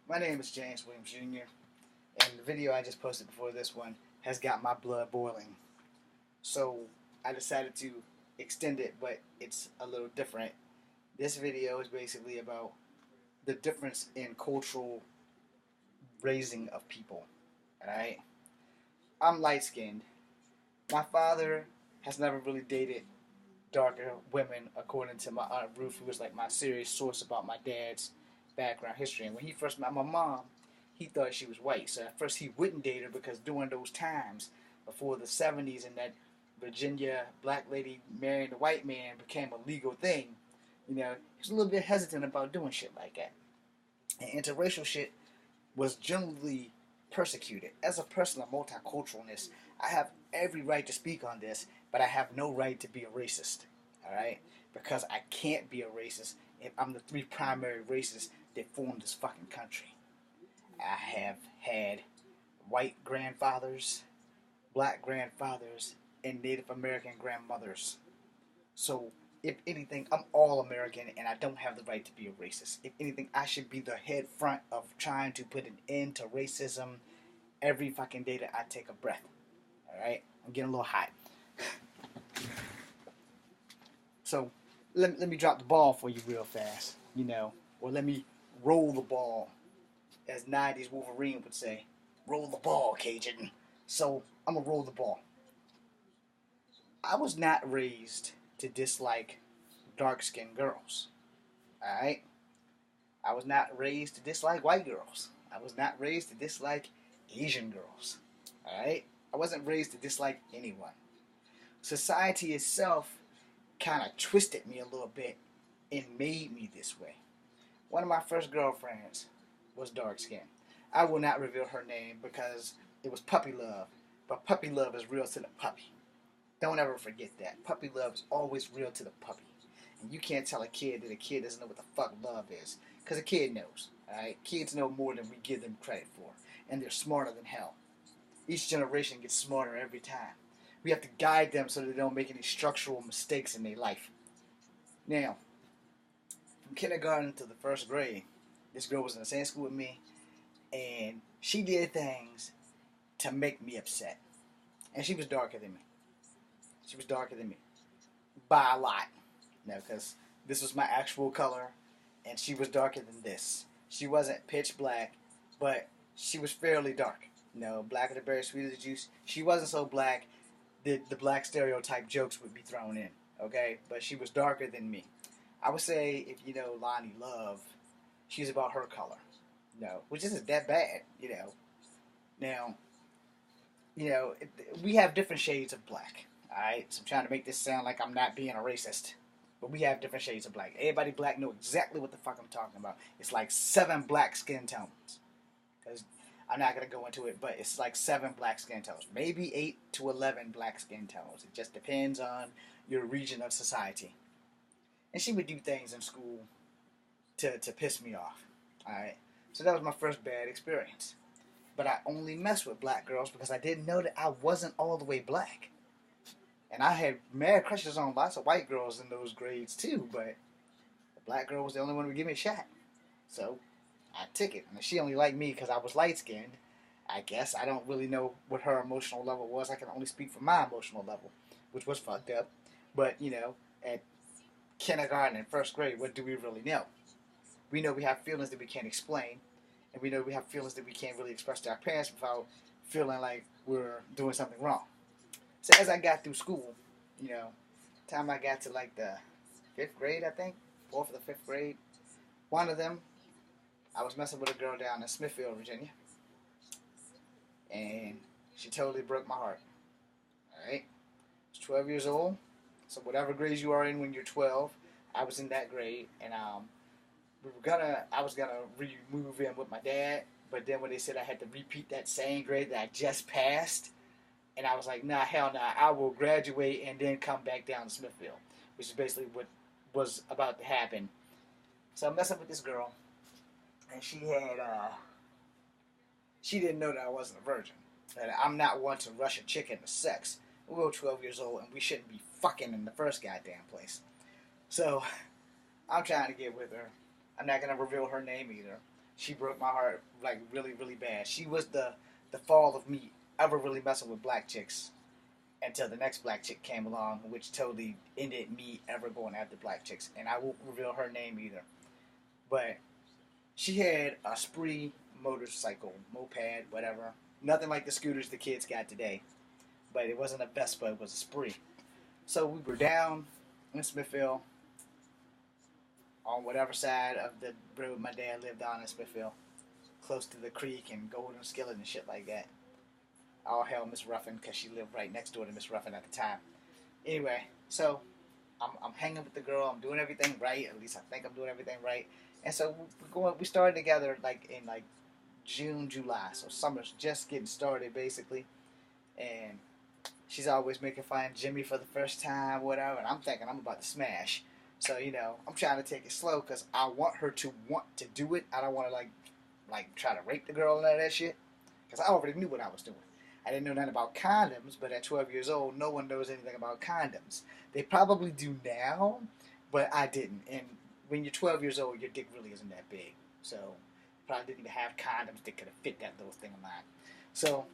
My name is James Williams Jr., and the video I just posted before this one has got my blood boiling. So I decided to extend it, but it's a little different. This video is basically about the difference in cultural raising of people. Alright? I'm light skinned. My father has never really dated darker women, according to my Aunt Ruth, who was like my serious source about my dad's background history. And when he first met my mom, he thought she was white. So at first he wouldn't date her because during those times, before the 70s, and that Virginia black lady marrying a white man became a legal thing, he was a little bit hesitant about doing shit like that. And interracial shit was generally persecuted. As a person of multiculturalness, I have every right to speak on this, but I have no right to be a racist. Alright? Because I can't be a racist if I'm the three primary races that form this fucking country. I have had white grandfathers, black grandfathers, and Native American grandmothers. So, if anything, I'm all American and I don't have the right to be a racist. If anything, I should be the head front of trying to put an end to racism every fucking day that I take a breath. Alright? I'm getting a little hot. So, let me drop the ball for you real fast, or let me roll the ball, as 90s Wolverine would say. Roll the ball, Cajun. So, I'm going to roll the ball. I was not raised to dislike dark-skinned girls. Alright? I was not raised to dislike white girls. I was not raised to dislike Asian girls. Alright? I wasn't raised to dislike anyone. Society itself kind of twisted me a little bit and made me this way. One of my first girlfriends was dark-skinned. I will not reveal her name because it was puppy love. But puppy love is real to the puppy. Don't ever forget that. Puppy love is always real to the puppy. And you can't tell a kid that a kid doesn't know what the fuck love is. Because a kid knows. Alright? Kids know more than we give them credit for. And they're smarter than hell. Each generation gets smarter every time. We have to guide them so they don't make any structural mistakes in their life. Now, from kindergarten to the first grade, this girl was in the same school with me, and she did things to make me upset. And she was darker than me. She was darker than me. By a lot. Because this was my actual color, and she was darker than this. She wasn't pitch black, but she was fairly dark. Blacker the berry, sweeter the juice. She wasn't so black that the black stereotype jokes would be thrown in. Okay? But she was darker than me. I would say, if you know Lonnie Love, she's about her color. Which isn't that bad, Now, we have different shades of black. Alright? So I'm trying to make this sound like I'm not being a racist. But we have different shades of black. Everybody black know exactly what the fuck I'm talking about. It's like 7 black skin tones. Because I'm not going to go into it, but it's like 7 black skin tones. Maybe 8 to 11 black skin tones. It just depends on your region of society. And she would do things in school to piss me off. Alright? So that was my first bad experience. But I only messed with black girls because I didn't know that I wasn't all the way black. And I had mad crushes on lots of white girls in those grades too, but the black girl was the only one who would give me a shot. So I took it. And she only liked me because I was light-skinned. I guess I don't really know what her emotional level was. I can only speak from my emotional level, which was fucked up. But, at kindergarten and first grade, what do we really know? We know we have feelings that we can't explain. And we know we have feelings that we can't really express to our parents without feeling like we're doing something wrong. So as I got through school, time I got to like the 5th grade, I think, 4th or the 5th grade, one of them, I was messing with a girl down in Smithfield, Virginia, and she totally broke my heart. Alright? I was 12 years old, so whatever grade you are in when you're 12, I was in that grade, and I was gonna move in with my dad, but then when they said I had to repeat that same grade that I just passed, and I was like, nah, hell nah, I will graduate and then come back down to Smithfield, which is basically what was about to happen. So I'm messing with this girl, and she didn't know that I wasn't a virgin. That I'm not one to rush a chick into sex. We were 12 years old, and we shouldn't be fucking in the first goddamn place. So I'm trying to get with her. I'm not going to reveal her name either. She broke my heart like really, really bad. She was the fall of me ever really messing with black chicks until the next black chick came along, which totally ended me ever going after black chicks. And I won't reveal her name either. But she had a spree motorcycle, moped, whatever. Nothing like the scooters the kids got today. But it wasn't a Vespa, it was a spree. So we were down in Smithfield on whatever side of the road my dad lived on in Smithfield, close to the creek and Golden Skillet and shit like that. All hell Miss Ruffin, because she lived right next door to Miss Ruffin at the time. Anyway, so I'm hanging with the girl. I'm doing everything right. At least I think I'm doing everything right. And so we started together like in like June, July. So summer's just getting started basically. And she's always making fun of Jimmy for the first time, whatever. And I'm thinking I'm about to smash. So, you know, I'm trying to take it slow because I want her to want to do it. I don't want to like try to rape the girl and all that shit. Because I already knew what I was doing. I didn't know nothing about condoms, but at 12 years old, no one knows anything about condoms. They probably do now, but I didn't. And when you're 12 years old, your dick really isn't that big. So, probably didn't even have condoms that could have fit that little thing of mine. So,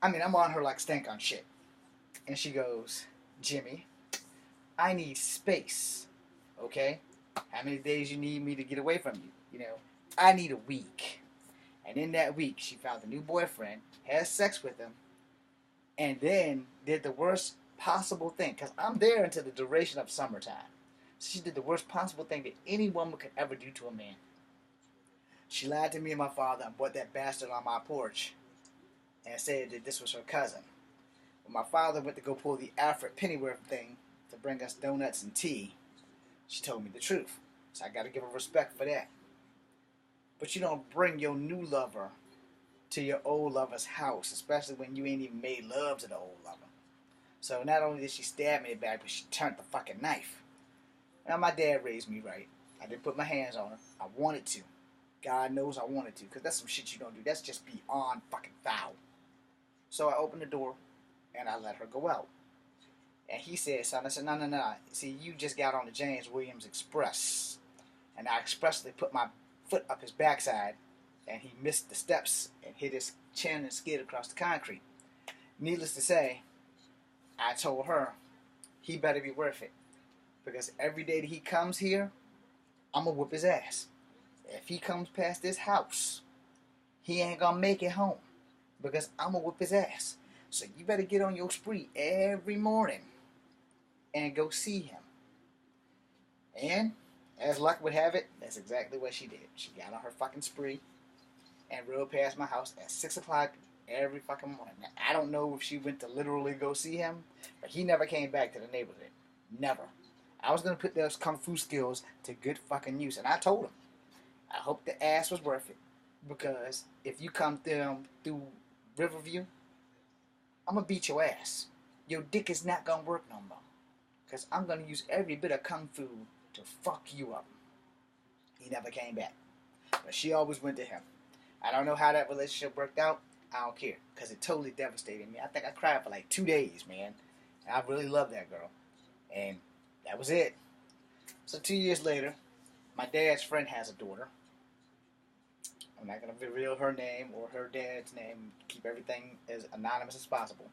I mean, I'm on her like stank on shit. And she goes, Jimmy, I need space, okay? How many days you need me to get away from you? You know, I need a week. And in that week, she found a new boyfriend, had sex with him, and then did the worst possible thing. Because I'm there until the duration of summertime. So she did the worst possible thing that any woman could ever do to a man. She lied to me and my father and brought that bastard on my porch and said that this was her cousin. When my father went to go pull the Alfred Pennyworth thing to bring us donuts and tea, she told me the truth. So I got to give her respect for that. But you don't bring your new lover to your old lover's house, especially when you ain't even made love to the old lover. So not only did she stab me in the back, but she turned the fucking knife. Now my dad raised me right. I didn't put my hands on her. I wanted to. God knows I wanted to, because that's some shit you don't do. That's just beyond fucking foul. So I opened the door, and I let her go out. And he said something. I said, no. See, you just got on the James Williams Express. And I expressly put my foot up his backside, and he missed the steps and hit his chin and skid across the concrete. Needless to say, I told her he better be worth it, because every day that he comes here, I'm going to whoop his ass. If he comes past this house, he ain't going to make it home, because I'm going to whoop his ass. So you better get on your spree every morning and go see him. And as luck would have it, that's exactly what she did. She got on her fucking spree and rode past my house at 6 o'clock every fucking morning. Now, I don't know if she went to literally go see him, but he never came back to the neighborhood. Never. I was going to put those kung fu skills to good fucking use, and I told him, I hope the ass was worth it, because if you come through Riverview, I'm going to beat your ass. Your dick is not going to work no more, because I'm going to use every bit of kung fu to fuck you up. He never came back. But she always went to him. I don't know how that relationship worked out. I don't care, because it totally devastated me. I think I cried for like 2 days, man. And I really loved that girl. And that was it. So 2 years later, my dad's friend has a daughter. I'm not going to reveal her name or her dad's name. Keep everything as anonymous as possible.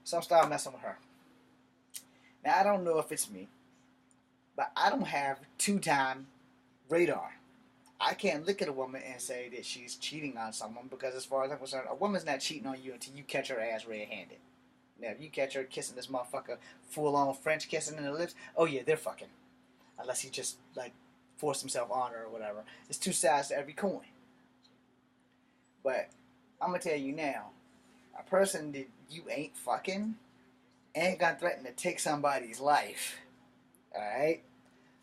So I'm starting messing with her. Now, I don't know if it's me, but I don't have two-time radar. I can't look at a woman and say that she's cheating on someone, because as far as I'm concerned, a woman's not cheating on you until you catch her ass red-handed. Now, if you catch her kissing this motherfucker full-on French kissing in the lips, oh yeah, they're fucking. Unless he just, like, forced himself on her or whatever. There's two sides to every coin. But I'm going to tell you now, a person that you ain't fucking ain't going to threaten to take somebody's life. Alright?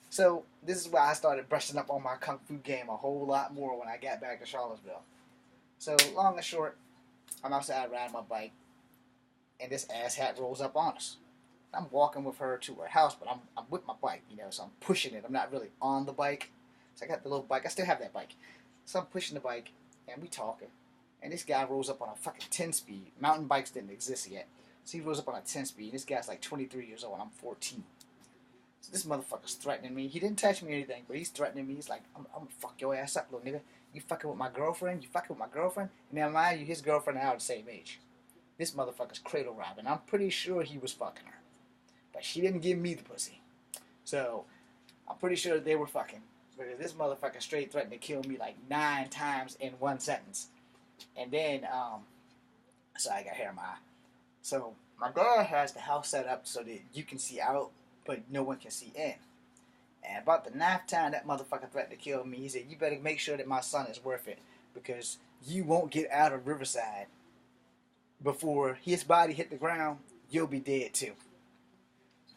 So, this is why I started brushing up on my kung fu game a whole lot more when I got back to Charlottesville. So, long and short, I'm outside riding my bike, and this asshat rolls up on us. I'm walking with her to her house, but I'm with my bike, you know, so I'm pushing it. I'm not really on the bike. So I got the little bike. I still have that bike. So I'm pushing the bike, and we talking. And this guy rolls up on a fucking 10-speed. Mountain bikes didn't exist yet. So he rolls up on a 10-speed, and this guy's like 23 years old, and I'm 14. So this motherfucker's threatening me. He didn't touch me or anything, but he's threatening me. He's like, I'm gonna fuck your ass up, little nigga. You fucking with my girlfriend? You fucking with my girlfriend? And now mind you, his girlfriend and I are the same age. This motherfucker's cradle robbing. I'm pretty sure he was fucking her. But she didn't give me the pussy. So, I'm pretty sure they were fucking. Because this motherfucker straight threatened to kill me like 9 times in one sentence. And then, so I got hair in my eye. So, my dad has the house set up so that you can see out, but no one can see in. And about the 9th time that motherfucker threatened to kill me, he said, you better make sure that my son is worth it. Because you won't get out of Riverside before his body hit the ground. You'll be dead too.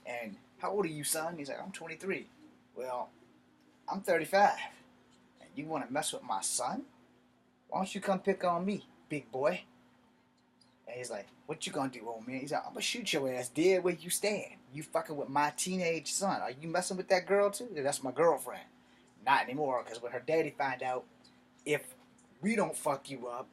And how old are you, son? He's like, I'm 23. Well, I'm 35. And you want to mess with my son? Why don't you come pick on me, big boy? And he's like, what you gonna do, old man? He's like, I'm gonna shoot your ass dead where you stand. You fucking with my teenage son. Are you messing with that girl too? That's my girlfriend. Not anymore, because when her daddy find out, if we don't fuck you up,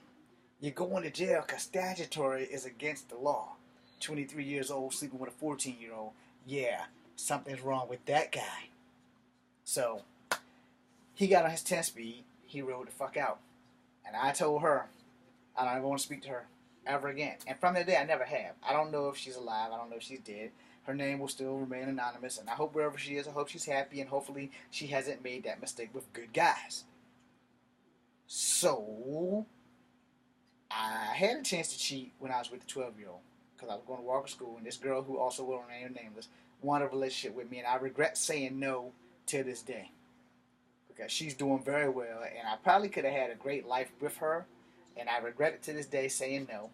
you're going to jail because statutory is against the law. 23 years old sleeping with a 14-year-old. Yeah, something's wrong with that guy. So, he got on his 10-speed. He rode the fuck out. And I told her, I don't ever want to speak to her ever again. And from that day, I never have. I don't know if she's alive. I don't know if she's dead. Her name will still remain anonymous. And I hope wherever she is, I hope she's happy. And hopefully she hasn't made that mistake with good guys. So, I had a chance to cheat when I was with the 12-year-old. Because I was going to Walker School. And this girl, who also will remain nameless, wanted a relationship with me. And I regret saying no to this day. Because she's doing very well. And I probably could have had a great life with her. And I regret it to this day saying no.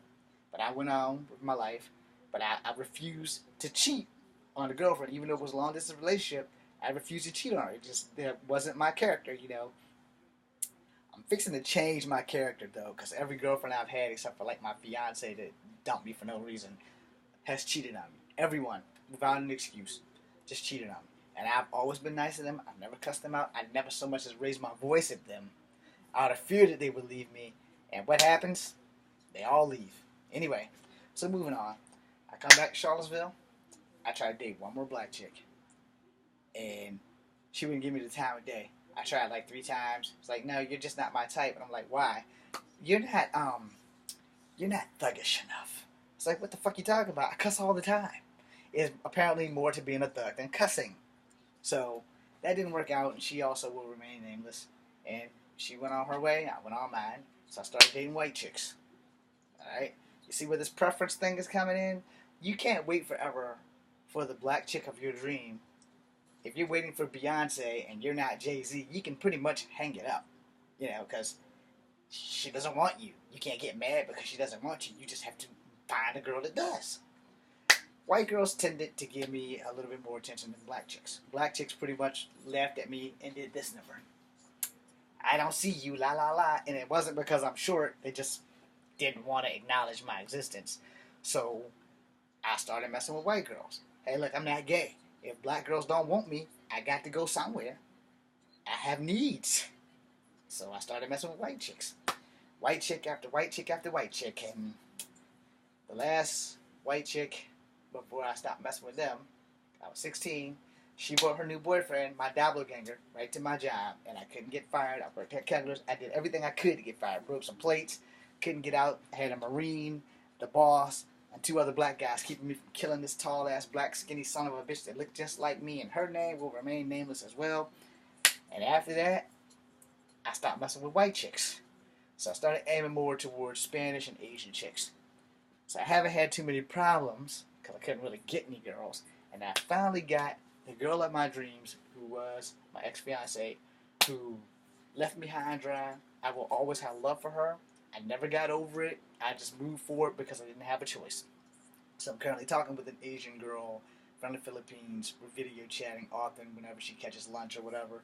But I went on with my life. But I refused to cheat on the girlfriend. Even though it was a long-distance relationship, I refused to cheat on her. It just wasn't my character, you know. I'm fixing to change my character, though. Because every girlfriend I've had, except for like my fiance that dumped me for no reason, has cheated on me. Everyone, without an excuse, just cheated on me. And I've always been nice to them. I've never cussed them out. I never so much as raised my voice at them out of fear that they would leave me. And what happens? They all leave. Anyway, so moving on. I come back to Charlottesville. I try to date one more black chick. And she wouldn't give me the time of day. I tried like 3 times. It's like, no, you're just not my type. And I'm like, why? You're not thuggish enough. It's like, what the fuck you talking about? I cuss all the time. It's apparently more to being a thug than cussing. So, that didn't work out. And she also will remain nameless. And she went on her way. I went on mine. So I started dating white chicks. Alright? You see where this preference thing is coming in? You can't wait forever for the black chick of your dream. If you're waiting for Beyonce and you're not Jay-Z, you can pretty much hang it up. You know, because she doesn't want you. You can't get mad because she doesn't want you. You just have to find a girl that does. White girls tended to give me a little bit more attention than black chicks. Black chicks pretty much laughed at me and did this number. I don't see you, la la la. And it wasn't because I'm short. They just didn't want to acknowledge my existence. So I started messing with white girls. Hey, look, I'm not gay. If black girls don't want me, I got to go somewhere. I have needs. So I started messing with white chicks. White chick after white chick after white chick. And the last white chick, before I stopped messing with them, I was 16. She brought her new boyfriend, my doppelganger, right to my job. And I couldn't get fired. I worked at Kegler's. I did everything I could to get fired. Broke some plates. Couldn't get out. I had a Marine, the boss, and 2 other black guys keeping me from killing this tall-ass, black, skinny son of a bitch that looked just like me. And her name will remain nameless as well. And after that, I stopped messing with white chicks. So I started aiming more towards Spanish and Asian chicks. So I haven't had too many problems because I couldn't really get any girls. And I finally got the girl of my dreams, who was my ex-fiancée, who left me high and dry. I will always have love for her. I never got over it. I just moved forward because I didn't have a choice. So I'm currently talking with an Asian girl from the Philippines. We're video chatting often whenever she catches lunch or whatever,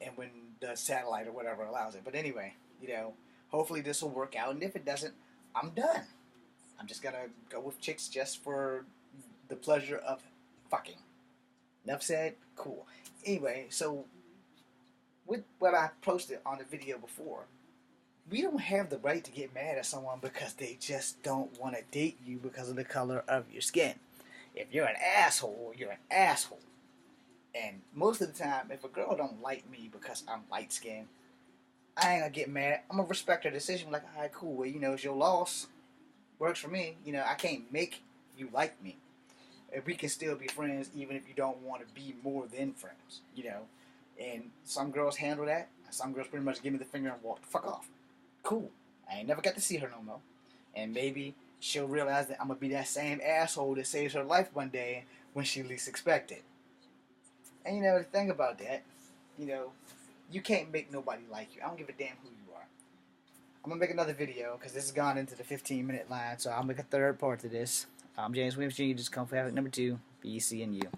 and when the satellite or whatever allows it. But anyway, you know, hopefully this will work out. And if it doesn't, I'm done. I'm just gonna go with chicks just for the pleasure of fucking. Nuff said, cool. Anyway, so with what I posted on the video before, we don't have the right to get mad at someone because they just don't want to date you because of the color of your skin. If you're an asshole, you're an asshole. And most of the time, if a girl don't like me because I'm light skinned, I ain't gonna get mad. I'm gonna respect her decision. Like, all right, cool. Well, it's your loss. Works for me. I can't make you like me. And we can still be friends even if you don't want to be more than friends. And some girls handle that. Some girls pretty much give me the finger and walk the fuck off. Cool. I ain't never got to see her no more. And maybe she'll realize that I'm gonna be that same asshole that saves her life one day when she least expect it. And the thing about that, you can't make nobody like you. I don't give a damn who you are. I'm gonna make another video because this has gone into the 15-minute line, so I'll make a third part to this. I'm James Williams Jr. Just come for Havoc number 2. Be seeing you.